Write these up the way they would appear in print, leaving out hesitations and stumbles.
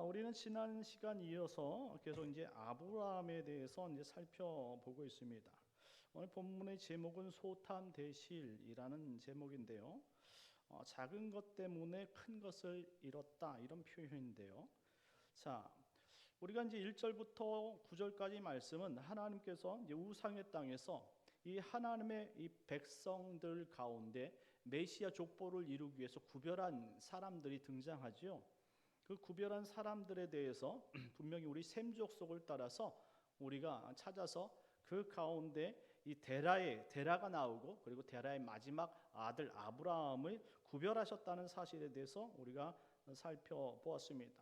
우리는 지난 시간 이어서 계속 이제 아브라함에 대해서 이제 살펴보고 있습니다. 오늘 본문의 제목은 소탄대실이라는 제목인데요. 작은 것 때문에 큰 것을 잃었다 이런 표현인데요. 자, 우리가 이제 1절부터 9절까지 말씀은 하나님께서 이제 우상의 땅에서 이 하나님의 이 백성들 가운데 메시아 족보를 이루기 위해서 구별한 사람들이 등장하지요. 그 구별한 사람들에 대해서 분명히 우리 셈 족속을 따라서 우리가 찾아서 그 가운데 이 데라가 나오고, 그리고 데라의 마지막 아들 아브라함을 구별하셨다는 사실에 대해서 우리가 살펴보았습니다.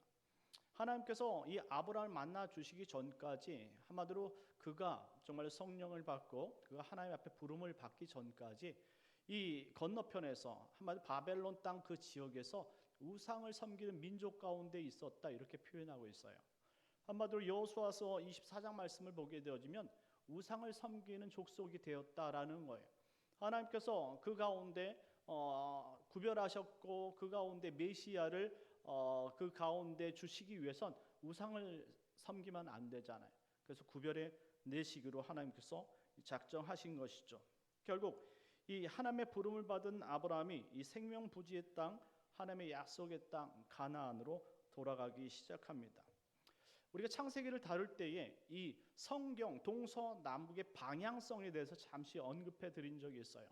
하나님께서 이 아브라함을 만나 주시기 전까지, 한마디로 그가 정말 성령을 받고 그가 하나님 앞에 부름을 받기 전까지 이 건너편에서, 한마디로 바벨론 땅 그 지역에서 우상을 섬기는 민족 가운데 있었다 이렇게 표현하고 있어요. 한마디로 여호수아서 24장 말씀을 보게 되어지면 우상을 섬기는 족속이 되었다라는 거예요. 하나님께서 그 가운데 구별하셨고, 그 가운데 메시아를 그 가운데 주시기 위해선 우상을 섬기면 안 되잖아요. 그래서 구별해 내시기로 하나님께서 작정하신 것이죠. 결국 이 하나님의 부름을 받은 아브라함이 이 생명부지의 땅, 하나님의 약속의 땅 가나안으로 돌아가기 시작합니다. 우리가 창세기를 다룰 때에 이 성경 동서남북의 방향성에 대해서 잠시 언급해 드린 적이 있어요.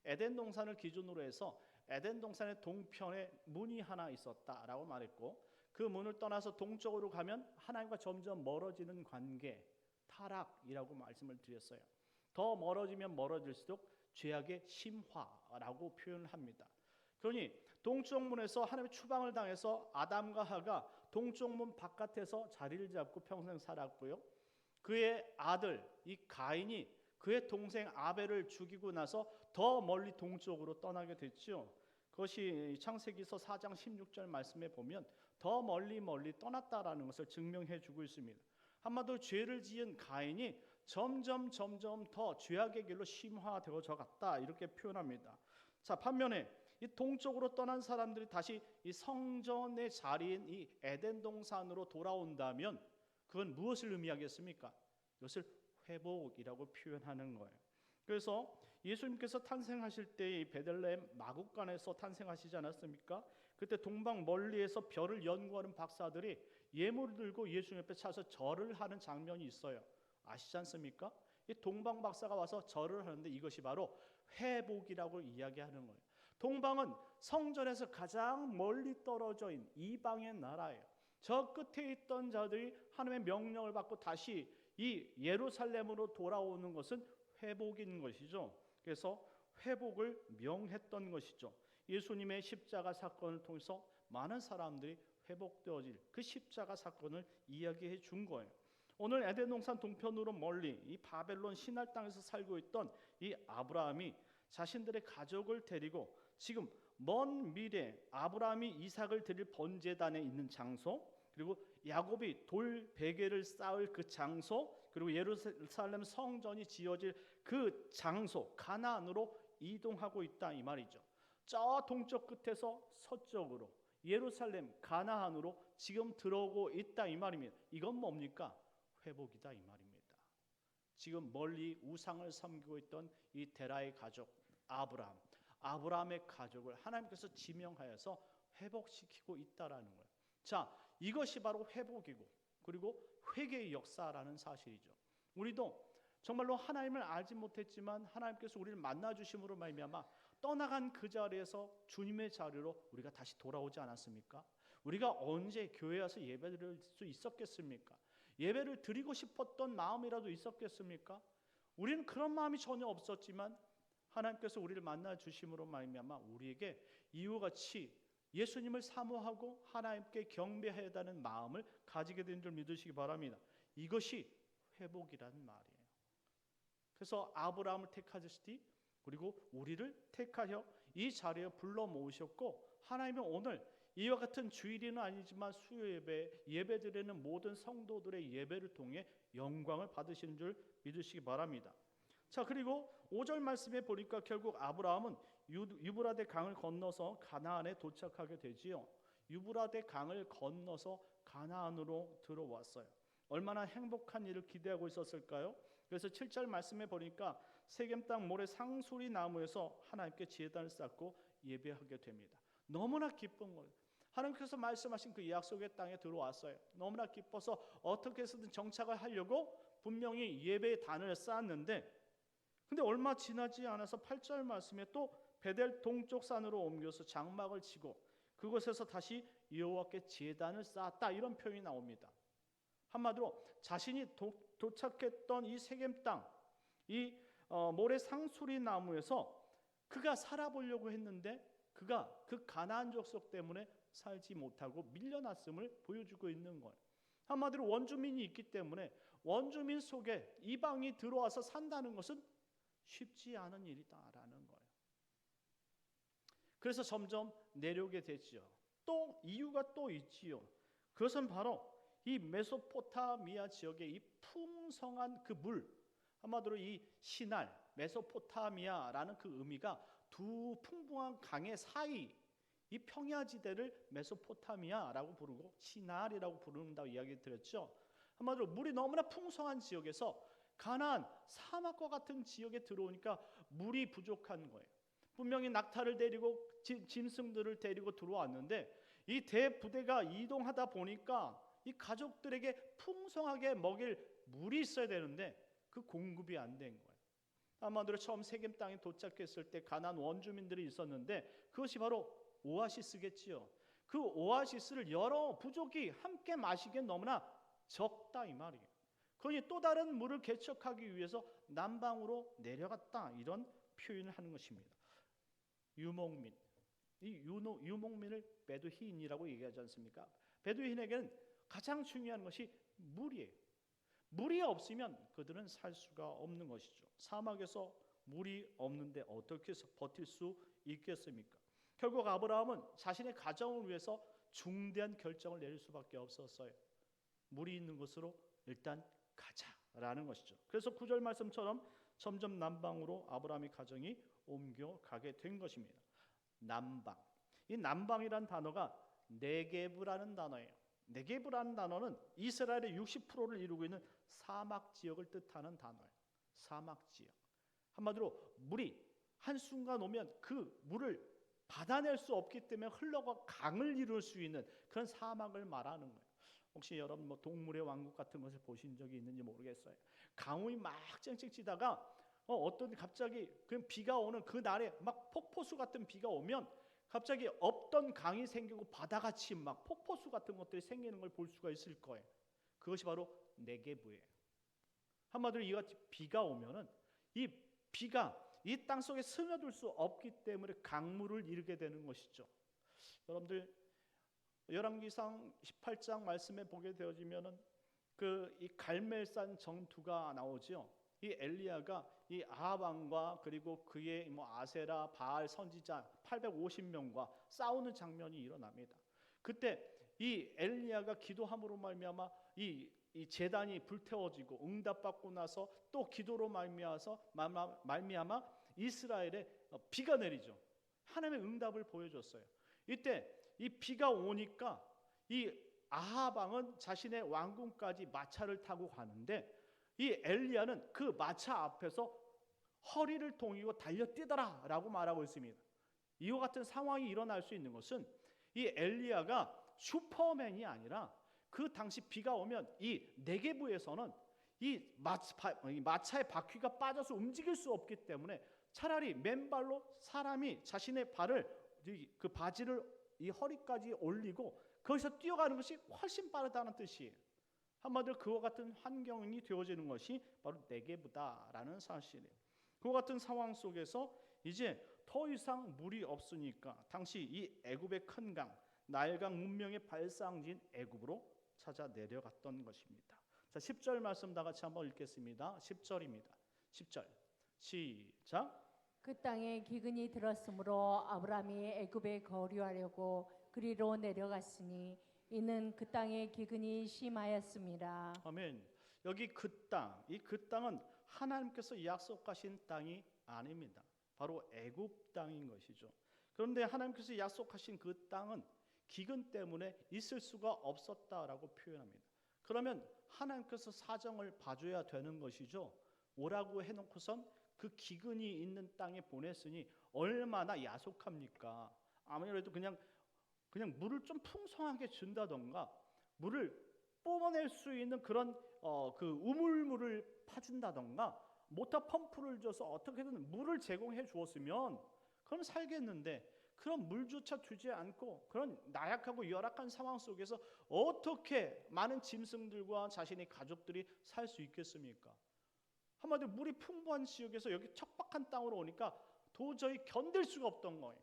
에덴 동산을 기준으로 해서 에덴 동산의 동편에 문이 하나 있었다라고 말했고, 그 문을 떠나서 동쪽으로 가면 하나님과 점점 멀어지는 관계, 타락이라고 말씀을 드렸어요. 더 멀어지면 멀어질수록 죄악의 심화라고 표현을 합니다. 그러니 동쪽 문에서 하나님의 추방을 당해서 아담과 하가 동쪽 문 바깥에서 자리를 잡고 평생 살았고요. 그의 아들 이 가인이 그의 동생 아벨을 죽이고 나서 더 멀리 동쪽으로 떠나게 됐죠. 그것이 창세기서 4장 16절 말씀에 보면 더 멀리 떠났다라는 것을 증명해 주고 있습니다. 한마디로 죄를 지은 가인이 점점 더 죄악의 길로 심화되어져 갔다 이렇게 표현합니다. 자, 반면에 이 동쪽으로 떠난 사람들이 다시 이 성전의 자리인 이 에덴 동산으로 돌아온다면 그건 무엇을 의미하겠습니까? 이것을 회복이라고 표현하는 거예요. 그래서 예수님께서 탄생하실 때 이 베들레헴 마국간에서 탄생하시지 않았습니까? 그때 동방 멀리에서 별을 연구하는 박사들이 예물을 들고 예수님 옆에 차서 절을 하는 장면이 있어요. 아시지 않습니까? 이 동방 박사가 와서 절을 하는데 이것이 바로 회복이라고 이야기하는 거예요. 동방은 성전에서 가장 멀리 떨어져 있는 이방의 나라예요. 저 끝에 있던 자들이 하나님의 명령을 받고 다시 이 예루살렘으로 돌아오는 것은 회복인 것이죠. 그래서 회복을 명했던 것이죠. 예수님의 십자가 사건을 통해서 많은 사람들이 회복되어질 그 십자가 사건을 이야기해 준 거예요. 오늘 에덴 동산 동편으로 멀리 이 바벨론 신할 땅에서 살고 있던 이 아브라함이 자신들의 가족을 데리고 지금 먼 미래 아브라함이 이삭을 드릴 번제단에 있는 장소, 그리고 야곱이 돌 베개를 쌓을 그 장소, 그리고 예루살렘 성전이 지어질 그 장소 가나안으로 이동하고 있다 이 말이죠. 저 동쪽 끝에서 서쪽으로 예루살렘 가나안으로 지금 들어오고 있다 이 말입니다. 이건 뭡니까? 회복이다 이 말입니다. 지금 멀리 우상을 섬기고 있던 이 데라의 가족 아브라함의 가족을 하나님께서 지명하여서 회복시키고 있다라는 거예요. 자, 이것이 바로 회복이고, 그리고 회개의 역사라는 사실이죠. 우리도 정말로 하나님을 알지 못했지만 하나님께서 우리를 만나 주심으로 말미암아 떠나간 그 자리에서 주님의 자리로 우리가 다시 돌아오지 않았습니까? 우리가 언제 교회에 와서 예배드릴 수 있었겠습니까? 예배를 드리고 싶었던 마음이라도 있었겠습니까? 우리는 그런 마음이 전혀 없었지만 하나님께서 우리를 만나 주심으로 말미암아 우리에게 이와 같이 예수님을 사모하고 하나님께 경배해야 하는 마음을 가지게 된 줄 믿으시기 바랍니다. 이것이 회복이라는 말이에요. 그래서 아브라함을 택하셨으니 그리고 우리를 택하여 이 자리에 불러 모으셨고, 하나님은 오늘 이와 같은 주일은 아니지만 수요 예배 드리는 모든 성도들의 예배를 통해 영광을 받으시는 줄 믿으시기 바랍니다. 자, 그리고 5절 말씀에 보니까 결국 아브라함은 유브라데 강을 건너서 가나안에 도착하게 되지요. 유브라데 강을 건너서 가나안으로 들어왔어요. 얼마나 행복한 일을 기대하고 있었을까요? 그래서 7절 말씀에 보니까 세겜 땅 모래 상수리 나무에서 하나님께 제단을 쌓고 예배하게 됩니다. 너무나 기쁜 거예요. 하나님께서 말씀하신 그 약속의 땅에 들어왔어요. 너무나 기뻐서 어떻게 해서든 정착을 하려고 분명히 예배의 단을 쌓았는데, 근데 얼마 지나지 않아서 8절 말씀에 또 베델 동쪽 산으로 옮겨서 장막을 치고 그곳에서 다시 여호와께 제단을 쌓았다, 이런 표현이 나옵니다. 한마디로 자신이 도착했던 이 세겜 땅, 이 모래 상수리 나무에서 그가 살아보려고 했는데 그가 그 가나안 족속 때문에 살지 못하고 밀려났음을 보여주고 있는 거예요. 한마디로 원주민이 있기 때문에 원주민 속에 이방이 들어와서 산다는 것은 쉽지 않은 일이다라는 거예요. 그래서 점점 내려오게 되지요. 또 이유가 또 있지요. 그것은 바로 이 메소포타미아 지역의 이 풍성한 그 물, 한마디로 이 시날, 메소포타미아라는 그 의미가 두 풍부한 강의 사이, 이 평야지대를 메소포타미아라고 부르고 시날이라고 부른다고 이야기 드렸죠. 한마디로 물이 너무나 풍성한 지역에서 가나안 사막과 같은 지역에 들어오니까 물이 부족한 거예요. 분명히 낙타를 데리고 짐승들을 데리고 들어왔는데 이 대부대가 이동하다 보니까 이 가족들에게 풍성하게 먹일 물이 있어야 되는데 그 공급이 안 된 거예요. 한마디로 처음 세겜 땅에 도착했을 때 가나안 원주민들이 있었는데 그것이 바로 오아시스겠지요. 그 오아시스를 여러 부족이 함께 마시기엔 너무나 적다, 이 말이에요. 그러니 또 다른 물을 개척하기 위해서 남방으로 내려갔다, 이런 표현을 하는 것입니다. 유목민, 이 유목민을 베두힌이라고 얘기하지 않습니까? 베두힌에게는 가장 중요한 것이 물이에요. 물이 없으면 그들은 살 수가 없는 것이죠. 사막에서 물이 없는데 어떻게 해서 버틸 수 있겠습니까? 결국 아브라함은 자신의 가정을 위해서 중대한 결정을 내릴 수밖에 없었어요. 물이 있는 곳으로 일단 가자라는 것이죠. 그래서 9절 말씀처럼 점점 남방으로 아브라함의 가정이 옮겨가게 된 것입니다. 남방, 이 남방이란 단어가 네게브라는 단어예요. 네게브라는 단어는 이스라엘의 60%를 이루고 있는 사막 지역을 뜻하는 단어예요. 사막 지역. 한마디로 물이 한순간 오면 그 물을 받아낼 수 없기 때문에 흘러가 강을 이룰 수 있는 그런 사막을 말하는 거예요. 혹시 여러분 동물의 왕국 같은 것을 보신 적이 있는지 모르겠어요. 강우이 막 쨍쨍 치다가 어떤 갑자기 그 비가 오는 그 날에 막 폭포수 같은 비가 오면 갑자기 없던 강이 생기고 바다같이 막 폭포수 같은 것들이 생기는 걸 볼 수가 있을 거예요. 그것이 바로 네게브예요. 한마디로 이같이 비가 오면은 이 비가 이 땅 속에 스며들 수 없기 때문에 강물을 이루게 되는 것이죠. 여러분들 열왕기상 18장 말씀에 보게 되어지면은 그 이 갈멜산 전투가 나오죠. 이 엘리야가 이 아합 왕과 그리고 그의 아세라 바알 선지자 850명과 싸우는 장면이 일어납니다. 그때 이 엘리야가 기도함으로 말미암아 이 제단이 불태워지고 응답받고 나서 또 기도로 말미암아 이스라엘에 비가 내리죠. 하나님의 응답을 보여줬어요. 이때 이 비가 오니까 이 아합 왕은 자신의 왕궁까지 마차를 타고 가는데 이 엘리야는 그 마차 앞에서 허리를 동이고 달려뛰더라 라고 말하고 있습니다. 이와 같은 상황이 일어날 수 있는 것은 이 엘리야가 슈퍼맨이 아니라 그 당시 비가 오면 이 네게브에서는 이 마차의 바퀴가 빠져서 움직일 수 없기 때문에 차라리 맨발로 사람이 자신의 발을 그 바지를 이 허리까지 올리고 거기서 뛰어가는 것이 훨씬 빠르다는 뜻이에요. 한마디로 그와 같은 환경이 되어지는 것이 바로 네게브다라는 사실이에요. 그와 같은 상황 속에서 이제 더 이상 물이 없으니까 당시 이 애굽의 큰 강 나일강 문명의 발상지인 애굽으로 찾아 내려갔던 것입니다. 자, 10절 말씀 다 같이 한번 읽겠습니다. 10절입니다. 10절 시작. 그 땅에 기근이 들었으므로 아브라함이 애굽에 거류하려고 그리로 내려갔으니 이는 그 땅에 기근이 심하였습니다. 아멘. 여기 그 땅, 이 그 땅은 하나님께서 약속하신 땅이 아닙니다. 바로 애굽 땅인 것이죠. 그런데 하나님께서 약속하신 그 땅은 기근 때문에 있을 수가 없었다라고 표현합니다. 그러면 하나님께서 사정을 봐줘야 되는 것이죠. 오라고 해놓고선 그 기근이 있는 땅에 보냈으니 얼마나 야속합니까? 아무래도 그냥 물을 좀 풍성하게 준다던가 물을 뿜어낼 수 있는 그런 그 우물물을 파준다던가 모터 펌프를 줘서 어떻게든 물을 제공해 주었으면 그럼 살겠는데 그런 물조차 주지 않고 그런 나약하고 열악한 상황 속에서 어떻게 많은 짐승들과 자신의 가족들이 살 수 있겠습니까? 한마디로 물이 풍부한 지역에서 여기 척박한 땅으로 오니까 도저히 견딜 수가 없던 거예요.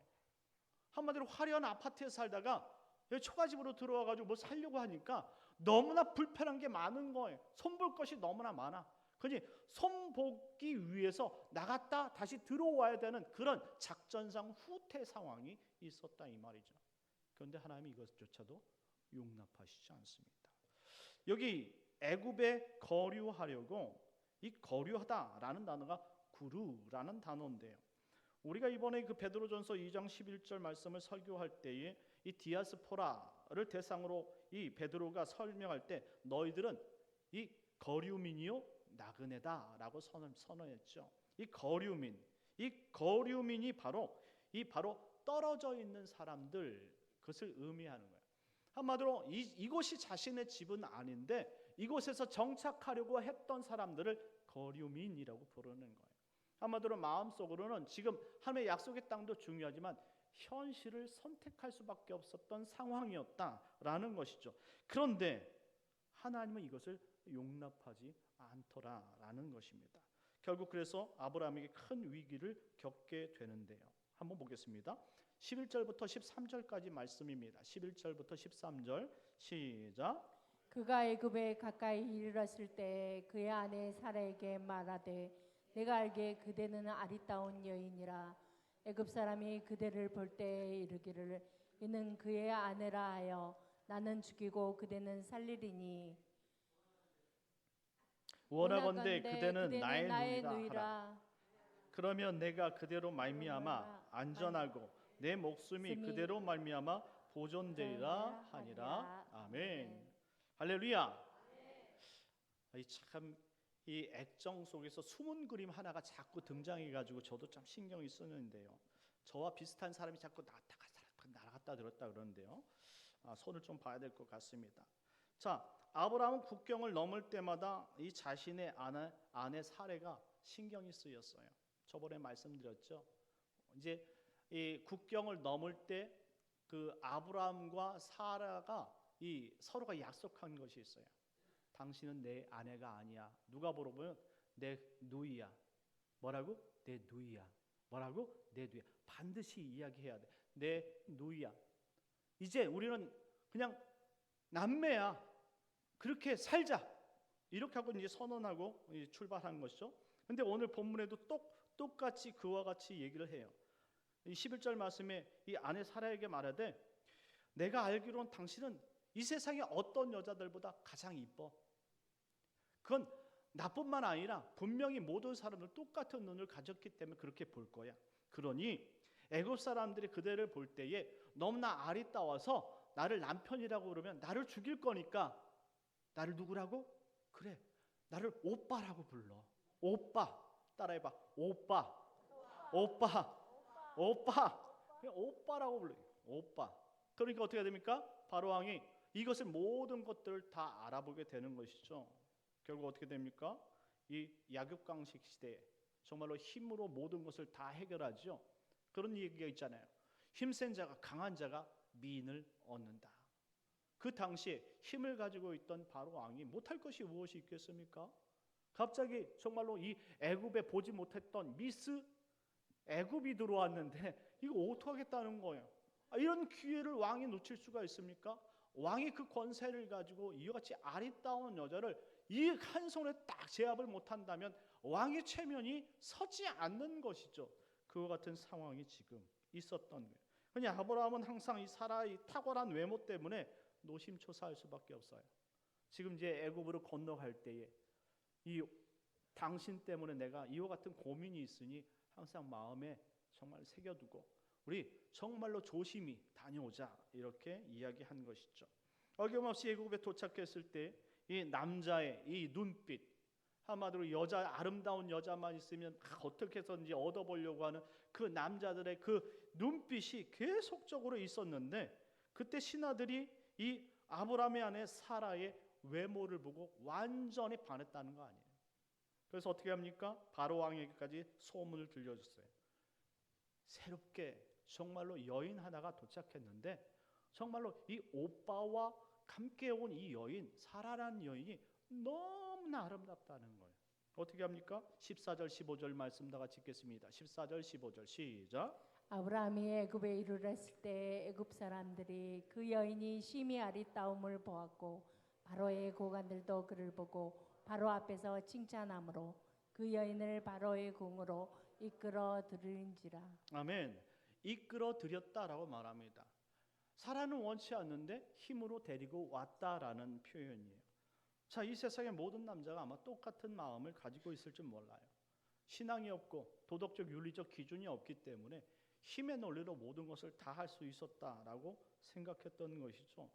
한마디로 화려한 아파트에 살다가 여기 초가집으로 들어와가지고 뭐 살려고 하니까 너무나 불편한 게 많은 거예요. 손볼 것이 너무나 많아. 그러니 손보기 위해서 나갔다 다시 들어와야 되는 그런 작전상 후퇴 상황이 있었다 이 말이죠. 그런데 하나님이 이것조차도 용납하시지 않습니다. 여기 애굽에 거류하려고 이 거류하다라는 단어가 구루라는 단어인데요. 우리가 이번에 그 베드로전서 2장 11절 말씀을 설교할 때에 이 디아스포라를 대상으로 이 베드로가 설명할 때 너희들은 이 거류민이요 나그네다라고 선언했죠. 이 거류민이 바로 떨어져 있는 사람들 그것을 의미하는 거예요. 한마디로 이곳이 자신의 집은 아닌데 이곳에서 정착하려고 했던 사람들을 거류민이라고 부르는 거예요. 한마디로 마음속으로는 지금 하나님의 약속의 땅도 중요하지만 현실을 선택할 수밖에 없었던 상황이었다라는 것이죠. 그런데 하나님은 이것을 용납하지 않더라라는 것입니다. 결국 그래서 아브라함에게 큰 위기를 겪게 되는데요. 한번 보겠습니다. 11절부터 13절까지 말씀입니다. 11절부터 13절 시작. 그가 애굽에 가까이 이르렀을 때 그의 아내 사라에게 말하되 내가 알기에 그대는 아리따운 여인이라 애굽 사람이 그대를 볼 때 이르기를 이는 그의 아내라 하여 나는 죽이고 그대는 살리리니 원하건대 그대는 나의 누이라 누이라 하라. 그러면 내가 그대로 말미암아 안전하고 내 목숨이 그대로 말미암아 보존되리라 하니라. 아멘. 할렐루야. 이 액정 속에서 숨은 그림 하나가 자꾸 등장해가지고 저도 참 신경이 쓰는데요. 저와 비슷한 사람이 자꾸 나갔다 들었다 그러는데요. 손을 좀 봐야 될 것 같습니다. 자, 아브라함은 국경을 넘을 때마다 이 자신의 아내 사레가 신경이 쓰였어요. 저번에 말씀드렸죠. 이제 이 국경을 넘을 때 그 아브라함과 사라가 이 서로가 약속한 것이 있어요. 당신은 내 아내가 아니야. 누가 물어보면 내 누이야. 뭐라고? 내 누이야. 뭐라고? 내 누이야. 반드시 이야기해야 돼. 내 누이야. 이제 우리는 그냥 남매야. 그렇게 살자. 이렇게 하고 이제 선언하고 출발한 것이죠. 근데 오늘 본문에도 똑같이 그와 같이 얘기를 해요. 이 11절 말씀에 이 아내 사라에게 말하되 내가 알기로는 당신은 이 세상의 어떤 여자들보다 가장 이뻐. 그건 나뿐만 아니라 분명히 모든 사람들 똑같은 눈을 가졌기 때문에 그렇게 볼 거야. 그러니 애굽 사람들이 그대를 볼 때에 너무나 아리따워서 나를 남편이라고 그러면 나를 죽일 거니까 나를 누구라고? 그래, 나를 오빠라고 불러. 오빠. 따라해봐. 오빠. 그냥 오빠라고 불러. 오빠. 그러니까 어떻게 됩니까? 바로 왕이 이것을 모든 것들을 다 알아보게 되는 것이죠. 결국 어떻게 됩니까? 이 약육강식 시대에 정말로 힘으로 모든 것을 다 해결하죠. 그런 얘기가 있잖아요. 힘센 자가 강한 자가 미인을 얻는다. 그 당시에 힘을 가지고 있던 바로 왕이 못할 것이 무엇이 있겠습니까? 갑자기 정말로 이 애굽에 보지 못했던 미스 애굽이 들어왔는데 이거 어떻게 하겠다는 거예요. 이런 기회를 왕이 놓칠 수가 있습니까? 왕이 그 권세를 가지고 이와 같이 아리따운 여자를 이 한 손에 딱 제압을 못한다면 왕의 체면이 서지 않는 것이죠. 그와 같은 상황이 지금 있었던 거예요. 그냥 아브라함은 항상 이 사라의 탁월한 외모 때문에 노심초사할 수밖에 없어요. 지금 이제 애굽으로 건너갈 때에 이 당신 때문에 내가 이와 같은 고민이 있으니 항상 마음에 정말 새겨두고 우리 정말로 조심히 다녀오자 이렇게 이야기한 것이죠. 어김없이 애굽에 도착했을 때 이 남자의 이 눈빛, 한마디로 아름다운 여자만 있으면 어떻게 해서든지 얻어보려고 하는 그 남자들의 그 눈빛이 계속적으로 있었는데, 그때 신하들이 이 아브라함의 아내 사라의 외모를 보고 완전히 반했다는 거 아니에요. 그래서 어떻게 합니까? 바로 왕에게까지 소문을 들려줬어요. 새롭게 정말로 여인 하나가 도착했는데, 정말로 이 오빠와 함께 온 이 여인, 사라라는 여인이 너무나 아름답다는 거예요. 어떻게 합니까? 14절 15절 말씀 다 같이 읽겠습니다. 14절 15절 시작. 아브라함이 애굽에 이르렀을 때 애굽 사람들이 그 여인이 심히 아리따움을 보았고 바로의 고관들도 그를 보고 바로 앞에서 칭찬함으로 그 여인을 바로의 궁으로 이끌어 들은지라. 아멘. 이끌어 들였다라고 말합니다. 사라는 원치 않는데 힘으로 데리고 왔다라는 표현이에요. 자, 이 세상의 모든 남자가 아마 똑같은 마음을 가지고 있을 줄 몰라요. 신앙이 없고 도덕적 윤리적 기준이 없기 때문에 힘의 논리로 모든 것을 다 할 수 있었다라고 생각했던 것이죠.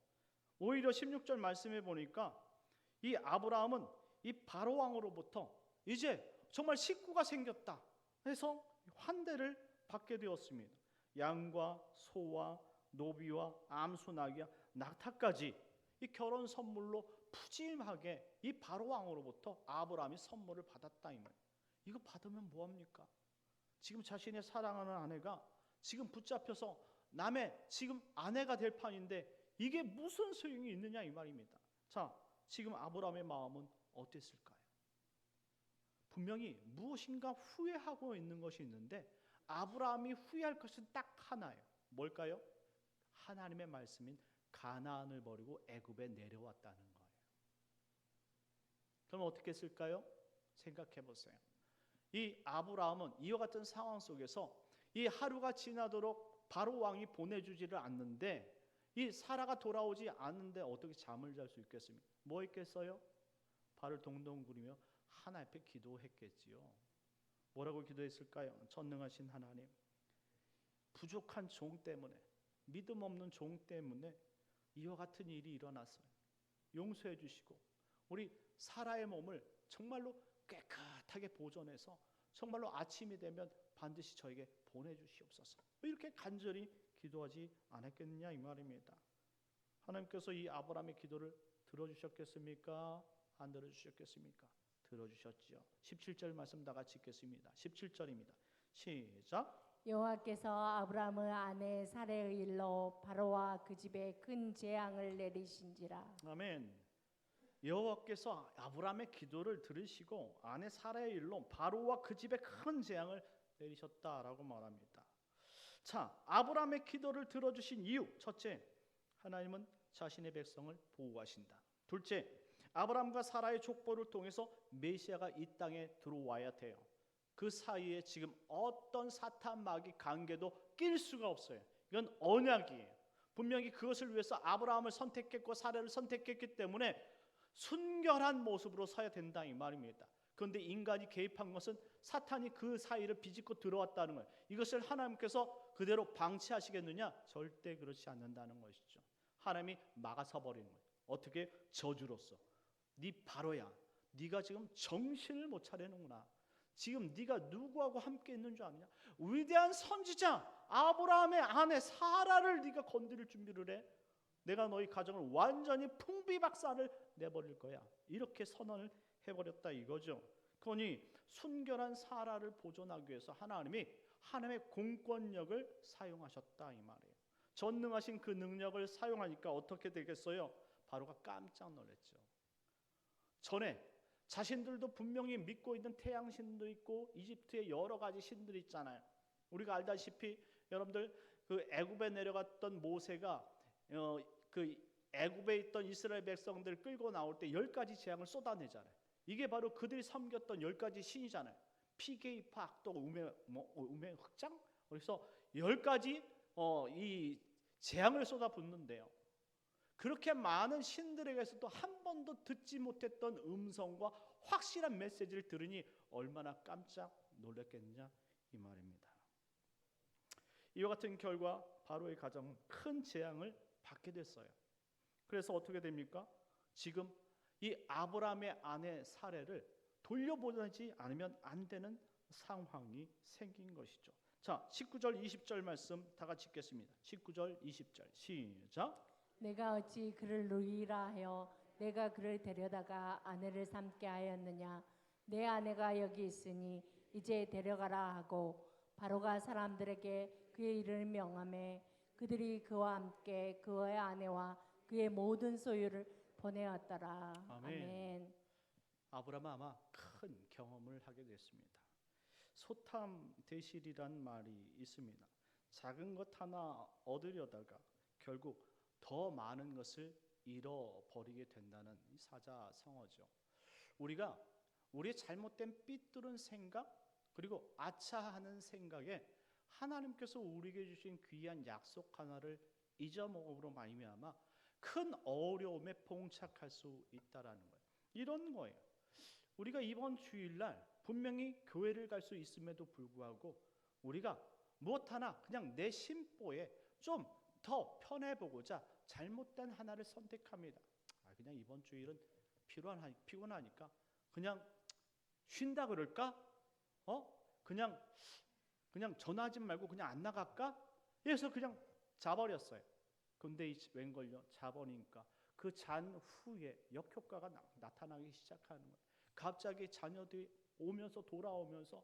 오히려 16절 말씀해 보니까 이 아브라함은 이 바로 왕으로부터 이제 정말 식구가 생겼다 해서 환대를 받게 되었습니다. 양과 소와 노비와 암소 나귀와 낙타까지 이 결혼 선물로 푸짐하게 이 바로 왕으로부터 아브라함이 선물을 받았다 이 말. 이거 받으면 뭐 합니까? 지금 자신의 사랑하는 아내가 지금 붙잡혀서 남의 지금 아내가 될 판인데 이게 무슨 소용이 있느냐 이 말입니다. 자, 지금 아브라함의 마음은 어땠을까요? 분명히 무엇인가 후회하고 있는 것이 있는데, 아브라함이 후회할 것은 딱 하나예요. 뭘까요? 하나님의 말씀인 가나안을 버리고 애굽에 내려왔다는 거예요. 그럼 어떻게 했을까요? 생각해 보세요. 이 아브라함은 이와 같은 상황 속에서 이 하루가 지나도록 바로 왕이 보내주지를 않는데, 이 사라가 돌아오지 않는데 어떻게 잠을 잘 수 있겠습니까? 뭐 했겠어요? 발을 동동 구리며 하나님 앞에 기도했겠지요. 뭐라고 기도했을까요? 전능하신 하나님, 부족한 종 때문에, 믿음 없는 종 때문에 이와 같은 일이 일어났어요. 용서해 주시고 우리 사라의 몸을 정말로 깨끗하게 보존해서 정말로 아침이 되면 반드시 저에게 보내주시옵소서. 이렇게 간절히 기도하지 않았겠느냐 이 말입니다. 하나님께서 이 아브라함의 기도를 들어주셨겠습니까? 안 들어주셨겠습니까? 들어주셨지요. 17절 말씀 다 같이 읽겠습니다. 17절입니다. 시작. 여호와께서 아브라함의 아내 사레의 일로 바로와 그 집에 큰 재앙을 내리신지라. 아멘. 여호와께서 아브라함의 기도를 들으시고 아내 사라의 일로 바로와 그 집에 큰 재앙을 내리셨다라고 말합니다. 자, 아브라함의 기도를 들어주신 이유, 첫째, 하나님은 자신의 백성을 보호하신다. 둘째, 아브라함과 사라의 족보를 통해서 메시아가 이 땅에 들어와야 돼요. 그 사이에 지금 어떤 사탄 마귀 관계도 낄 수가 없어요. 이건 언약이에요. 분명히 그것을 위해서 아브라함을 선택했고 사라를 선택했기 때문에 순결한 모습으로 서야 된다 이 말입니다. 그런데 인간이 개입한 것은 사탄이 그 사이를 비집고 들어왔다는 거예요. 이것을 하나님께서 그대로 방치하시겠느냐? 절대 그렇지 않는다는 것이죠. 하나님이 막아서 버리는 거예요. 어떻게? 저주로서. 네 바로야, 네가 지금 정신을 못 차리는구나. 지금 네가 누구하고 함께 있는 줄 아느냐? 위대한 선지자 아브라함의 아내 사라를 네가 건드릴 준비를 해? 내가 너희 가정을 완전히 풍비박산을 내버릴 거야. 이렇게 선언을 해버렸다 이거죠. 그러니 순결한 사라를 보존하기 위해서 하나님이 하나님의 공권력을 사용하셨다 이 말이에요. 전능하신 그 능력을 사용하니까 어떻게 되겠어요? 바로가 깜짝 놀랐죠. 전에 자신들도 분명히 믿고 있는 태양신도 있고 이집트의 여러 가지 신들이 있잖아요. 우리가 알다시피 여러분들 그 애굽에 내려갔던 모세가 그 애굽에 있던 이스라엘 백성들 끌고 나올 때 10가지 재앙을 쏟아내잖아요. 이게 바로 그들이 섬겼던 10가지 신이잖아요. 피게이파, 악독, 우매, 흑장. 그래서 10가지 이 재앙을 쏟아붓는데요. 그렇게 많은 신들에게서도 한 번도 듣지 못했던 음성과 확실한 메시지를 들으니 얼마나 깜짝 놀랐겠느냐 이 말입니다. 이와 같은 결과 바로의 가정은 큰 재앙을 받게 됐어요. 그래서 어떻게 됩니까? 지금 이 아브라함의 아내 사례를 돌려보내지 않으면 안 되는 상황이 생긴 것이죠. 자, 19절 20절 말씀 다 같이 읽겠습니다. 19절 20절 시작. 내가 어찌 그를 누이라 하여 내가 그를 데려다가 아내를 삼게 하였느냐. 내 아내가 여기 있으니 이제 데려가라 하고 바로가 사람들에게 그의 이름을 명하매 그들이 그와 함께 그의 아내와 그의 모든 소유를 보내었더라. 아멘. 아멘. 아브라함은 아마 큰 경험을 하게 됐습니다. 소탐 대실이란 말이 있습니다. 작은 것 하나 얻으려다가 결국 더 많은 것을 잃어버리게 된다는 이 사자성어죠. 우리가 우리의 잘못된 삐뚤은 생각 그리고 아차하는 생각에 하나님께서 우리에게 주신 귀한 약속 하나를 잊어먹음으로 말미암아 큰 어려움에 봉착할 수 있다라는 거예요. 이런 거예요. 우리가 이번 주일날 분명히 교회를 갈 수 있음에도 불구하고 우리가 무엇 하나 그냥 내 심보에 좀 더 편해보고자 잘못된 하나를 선택합니다. 그냥 이번 주일은 피곤하니까 그냥 쉰다 그럴까? 그냥 전화하지 말고 그냥 안 나갈까? 그래서 그냥 자버렸어요. 근데 웬걸요? 자버리니까 그 잔 후에 역효과가 나타나기 시작하는 거예요. 갑자기 자녀들이 오면서 돌아오면서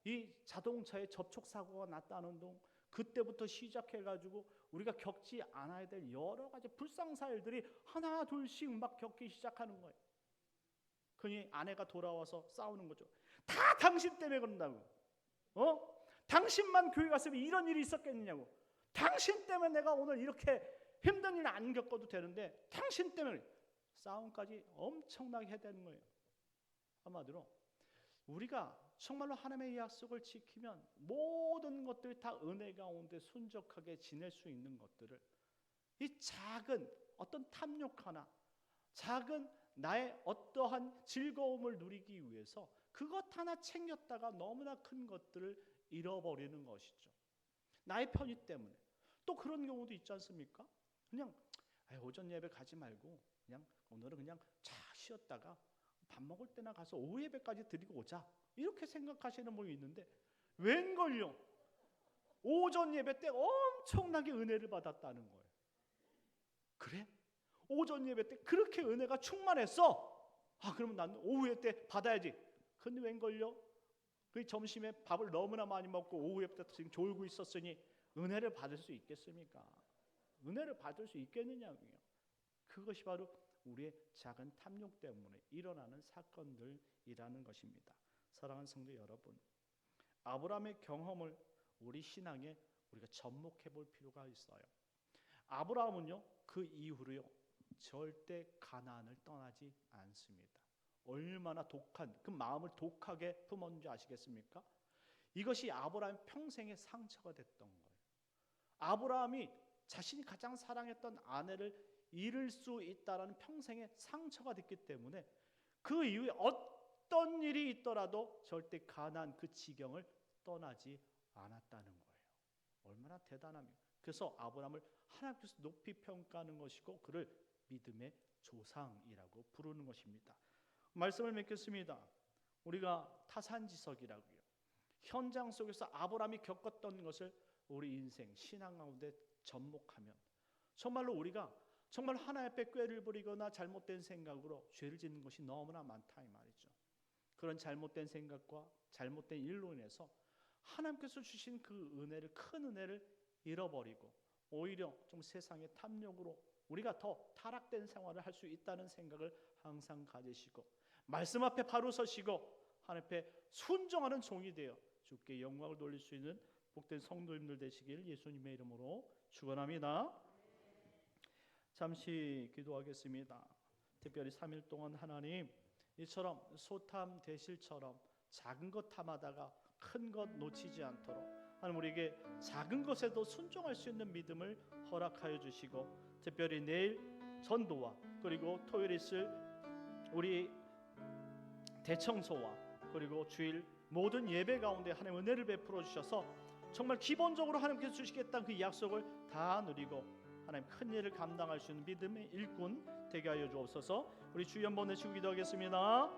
이 자동차에 접촉 사고가 났다는 둥 그때부터 시작해가지고 우리가 겪지 않아야 될 여러 가지 불상사일들이 하나 둘씩 막 겪기 시작하는 거예요. 그러니 아내가 돌아와서 싸우는 거죠. 다 당신 때문에 그런다고. 당신만 교회 갔으면 이런 일이 있었겠느냐고. 당신 때문에 내가 오늘 이렇게 힘든 일 안 겪어도 되는데 당신 때문에 싸움까지 엄청나게 해야 되는 거예요. 한마디로 우리가 정말로 하나님의 약속을 지키면 모든 것들 다 은혜 가운데 순적하게 지낼 수 있는 것들을 이 작은 어떤 탐욕 하나, 작은 나의 어떠한 즐거움을 누리기 위해서 그것 하나 챙겼다가 너무나 큰 것들을 잃어버리는 것이죠. 나의 편의 때문에. 또 그런 경우도 있지 않습니까? 그냥 오전 예배 가지 말고 그냥 오늘은 그냥 쫙 쉬었다가 밥 먹을 때나 가서 오후 예배까지 드리고 오자 이렇게 생각하시는 분이 있는데 웬걸요? 오전 예배 때 엄청나게 은혜를 받았다는 거예요. 그래? 오전 예배 때 그렇게 은혜가 충만했어? 그러면 난 오후 예배 때 받아야지. 근데 웬걸요? 그 점심에 밥을 너무나 많이 먹고 오후 예배 때 지금 졸고 있었으니 은혜를 받을 수 있겠습니까? 은혜를 받을 수 있겠느냐고요. 그것이 바로 우리의 작은 탐욕 때문에 일어나는 사건들이라는 것입니다. 사랑하는 성도 여러분, 아브라함의 경험을 우리 신앙에 우리가 접목해 볼 필요가 있어요. 아브라함은요, 그 이후로요 절대 가나안을 떠나지 않습니다. 얼마나 그 마음을 독하게 품었는지 아시겠습니까? 이것이 아브라함 평생의 상처가 됐던 거예요. 아브라함이 자신이 가장 사랑했던 아내를 잃을 수 있다라는 평생의 상처가 됐기 때문에 그 이후에 어떤 일이 있더라도 절대 가나안 그 지경을 떠나지 않았다는 거예요. 얼마나 대단합니까? 그래서 아브라함을 하나님께서 높이 평가하는 것이고 그를 믿음의 조상이라고 부르는 것입니다. 말씀을 맺겠습니다. 우리가 타산지석이라고요. 현장 속에서 아브라함이 겪었던 것을 우리 인생 신앙 가운데 접목하면 정말로 우리가 정말 하나님 앞에 꾀를 부리거나 잘못된 생각으로 죄를 짓는 것이 너무나 많다 이 말이죠. 그런 잘못된 생각과 잘못된 일로 인해서 하나님께서 주신 그 은혜를, 큰 은혜를 잃어버리고 오히려 좀 세상의 탐욕으로 우리가 더 타락된 생활을 할 수 있다는 생각을 항상 가지시고 말씀 앞에 바로 서시고 하나님 앞에 순종하는 종이 되어 주께 영광을 돌릴 수 있는 복된 성도님들 되시길 예수님의 이름으로 축원합니다. 잠시 기도하겠습니다. 특별히 3일 동안 하나님 이처럼 소탐 대실처럼 작은 것 탐하다가 큰 것 놓치지 않도록 하나님 우리에게 작은 것에도 순종할 수 있는 믿음을 허락하여 주시고 특별히 내일 전도와 그리고 토요일 있을 우리 대청소와 그리고 주일 모든 예배 가운데 하나님 은혜를 베풀어 주셔서 정말 기본적으로 하나님께서 주시겠다는 그 약속을 다 누리고 하나님 큰 일을 감당할 수 있는 믿음의 일꾼 되게 하여 주옵소서. 우리 주여 한번 내시고 기도하겠습니다.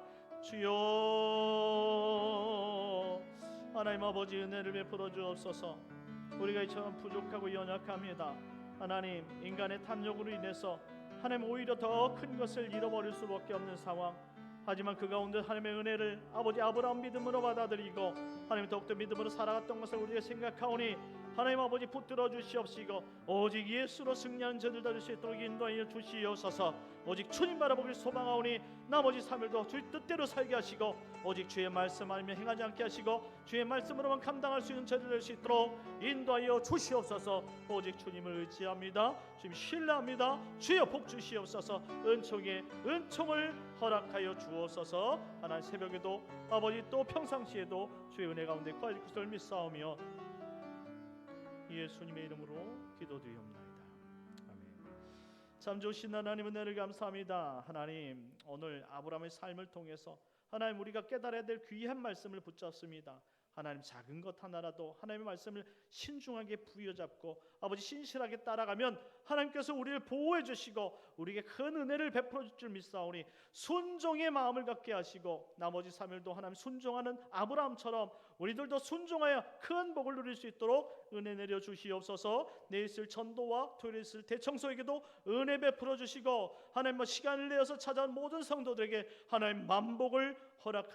주여, 하나님 아버지 은혜를 베풀어 주옵소서. 우리가 이처럼 부족하고 연약합니다. 하나님, 인간의 탐욕으로 인해서 하나님 오히려 더 큰 것을 잃어버릴 수밖에 없는 상황. 하지만 그 가운데 하나님의 은혜를 아버지 아브라함 믿음으로 받아들이고 하나님 더욱더 믿음으로 살아갔던 것을 우리가 생각하오니 하나님 아버지 붙들어 주시옵시고 오직 예수로 승리하는 저들 될 수 있도록 인도하여 주시옵소서. 오직 주님 바라보길 소망하오니 나머지 3일도 주의 뜻대로 살게 하시고 오직 주의 말씀 아니면 행하지 않게 하시고 주의 말씀으로만 감당할 수 있는 저들 될 수 있도록 인도하여 주시옵소서. 오직 주님을 의지합니다. 주님 신뢰합니다. 주여 복 주시옵소서. 은총을 허락하여 주옵소서. 하나님 새벽에도 아버지 또 평상시에도 주의 은혜 가운데 거할 것을 믿사오며 예수님의 이름으로 기도드리옵나이다. 아멘. 참 좋으신 하나님 은혜를 감사합니다. 하나님 오늘 아브라함의 삶을 통해서 하나님 우리가 깨달아야 될 귀한 말씀을 붙잡습니다. 하나님 작은 것 하나라도 하나님의 말씀을 신중하게 부여잡고 아버지 신실하게 따라가면 하나님께서 우리를 보호해 주시고 우리에게 큰 은혜를 베풀어 줄 줄 믿사오니 순종의 마음을 갖게 하시고 나머지 3일도 하나님 순종하는 아브라함처럼 우리들도 순종하여 큰 복을 누릴 수 있도록 은혜 내려 주시옵소서. 내일 있을 전도와 토요일 있을 대청소에게도 은혜 베풀어 주시고 하나님 시간을 내어서 찾아온 모든 성도들에게 하나님 만복을 허락하여